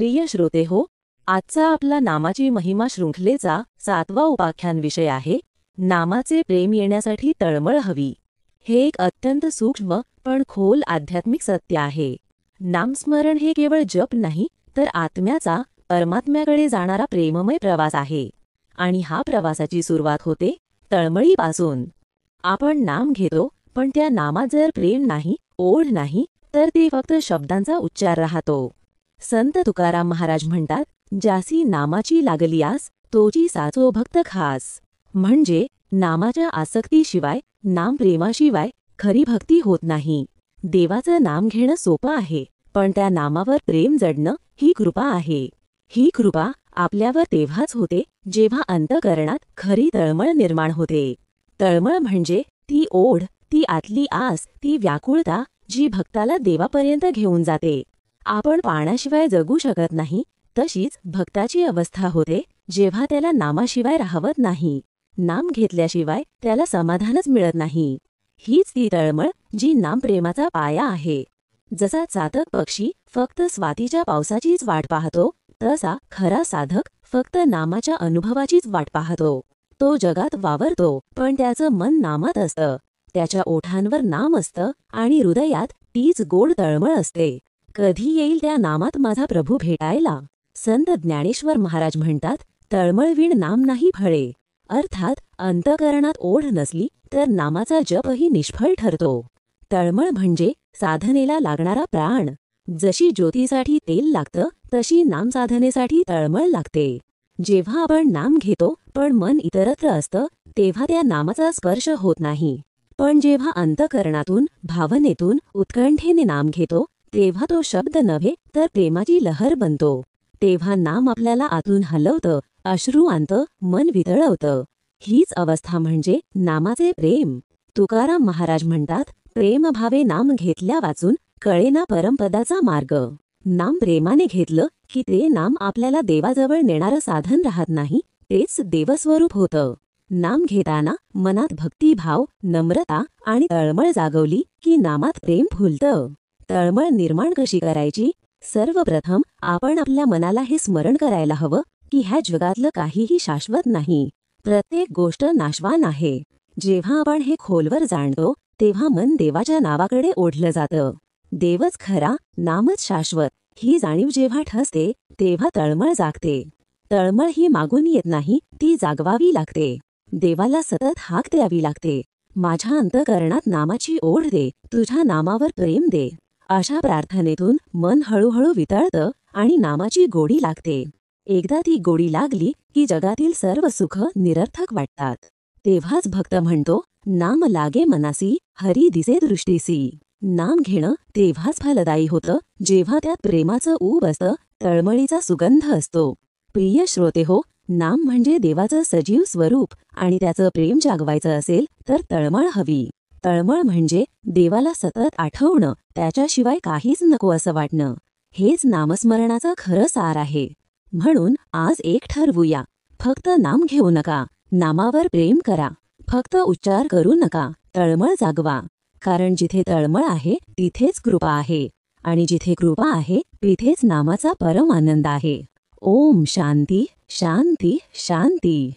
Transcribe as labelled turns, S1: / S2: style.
S1: प्रिय श्रोते हो, आजचा आपला नामाची महिमा शृंखलेचा 7वा उपाख्यान विषय आहे नामाचे प्रेम येण्यासाठी तळमळ हवी. हे एक अत्यंत सूक्ष्म पण खोल आध्यात्मिक सत्य आहे. नामस्मरण हे केवळ जप नाही, तर आत्म्याचा परमात्म्याकडे जाणारा प्रेममय प्रवास आहे. आणि हा प्रवासाची सुरुवात होते तळमळीपासून. आपण नाम घेतो, पण त्या नामात जर प्रेम नाही, ओढ नाही, तर ते फक्त शब्दांचा उच्चार राहतो. संत तुकाराम महाराज म्हणतात, ज्यासी नामाची लागली आस, तोची साचो भक्त खास. म्हणजे नामाच्या आसक्तीशिवाय, नाम प्रेमाशिवाय खरी भक्ती होत नाही. देवाचं नाम घेणं सोपं आहे, पण त्या नामावर प्रेम जडणं ही कृपा आहे. ही कृपा आपल्यावर तेव्हाच होते जेव्हा अंतःकरणात खरी तळमळ निर्माण होते. तळमळ म्हणजे ती ओढ, ती आतली आस, ती व्याकुळता जी भक्ताला देवापर्यंत घेऊन जाते. आपण पाण्याशिवाय जगू शकत नाही, तशीच भक्ताची अवस्था होते जेव्हा त्याला नामाशिवाय राहवत नाही. नाम घेतल्याशिवाय त्याला समाधानच मिळत नाही. हीच ती तळमळ जी नामप्रेमाचा पाया आहे. जसा चातक पक्षी फक्त स्वातीच्या पावसाचीच वाट पाहतो, तसा खरा साधक फक्त नामाच्या अनुभवाचीच वाट पाहतो. तो जगात वावरतो, पण त्याचं मन नामात असतं. त्याच्या ओठांवर नाम असतं आणि हृदयात तीच गोड तळमळ असते. कधी येईल त्या नामात माझा प्रभू भेटायला. संत ज्ञानेश्वर महाराज म्हणतात, तळमळविण नाम नाही फळे. अर्थात अंतःकरणात ओढ नसली तर नामाचा जपही निष्फळ ठरतो. तळमळ म्हणजे साधनेला लागणारा प्राण. जशी ज्योतीसाठी तेल लागतं, तशी नामसाधनेसाठी तळमळ लागते. जेव्हा आपण नाम घेतो पण मन इतरत्र असतं, तेव्हा त्या नामाचा स्पर्श होत नाही. पण जेव्हा अंतःकरणातून, भावनेतून, उत्कंठेने नाम घेतो, तेव्हा तो शब्द नव्हे तर प्रेमाची लहर बनतो. तेव्हा नाम आपल्याला आतून हलवतं, अश्रू आणतं, मन वितळवतं. हीच अवस्था म्हणजे नामाचे प्रेम. तुकाराम महाराज म्हणतात, प्रेमभावे नाम घेतल्या वाचून कळेना परमपदाचा मार्ग. नाम प्रेमाने घेतलं की ते नाम आपल्याला देवाजवळ नेणारं साधन राहत नाही, तेच देवस्वरूप होतं. नाम घेताना मनात भक्तिभाव, नम्रता आणि तळमळ जागवली की नामात प्रेम फुलतं. तळमळ निर्माण कशी करायची? सर्वप्रथम आपण आपल्या मनाला हे स्मरण करायला हवं की ह्या जगातलं काहीही शाश्वत नाही. प्रत्येक गोष्ट नाशवान आहे. जेव्हा आपण हे खोलवर जाणतो, तेव्हा मन देवाच्या नावाकडे ओढलं जातं. देवच खरा, नामच शाश्वत ही जाणीव जेव्हा ठसते, तेव्हा तळमळ जागते. तळमळ ही मागून येत नाही, ती जागवावी लागते. देवाला सतत हाक द्यावी लागते. माझ्या अंतःकरणात नामाची ओढ दे, तुझ्या नामावर प्रेम दे. अशा प्रार्थनेतून मन हळूहळू वितळतं आणि नामाची गोडी लागते. एकदा ती गोडी लागली की जगातील सर्व सुख निरर्थक वाटतात. तेव्हाच भक्त म्हणतो, नाम लागे मनासी, हरी दिसे दृष्टीसी. नाम घेणं तेव्हाच फलदायी होतं जेव्हा त्यात प्रेमाचं ऊब असतं, तळमळीचा सुगंध असतो. प्रिय श्रोते हो, नाम म्हणजे देवाचं सजीव स्वरूप आणि त्याचं प्रेम जागवायचं असेल तर तळमळ हवी. तळमळ म्हणजे देवाला सतत आठवणं, त्याच्याशिवाय काहीच नको असं वाटणं. हेच नामस्मरणाचं खरं सार आहे. म्हणून आज एक ठरवूया, फक्त नाम घेऊ नका, नामावर प्रेम करा. फक्त उच्चार करू नका, तळमळ जागवा. कारण जिथे तळमळ आहे तिथेच कृपा आहे, आणि जिथे कृपा आहे तिथेच नामाचा परम आनंद आहे. ओम शांती शांती शांती.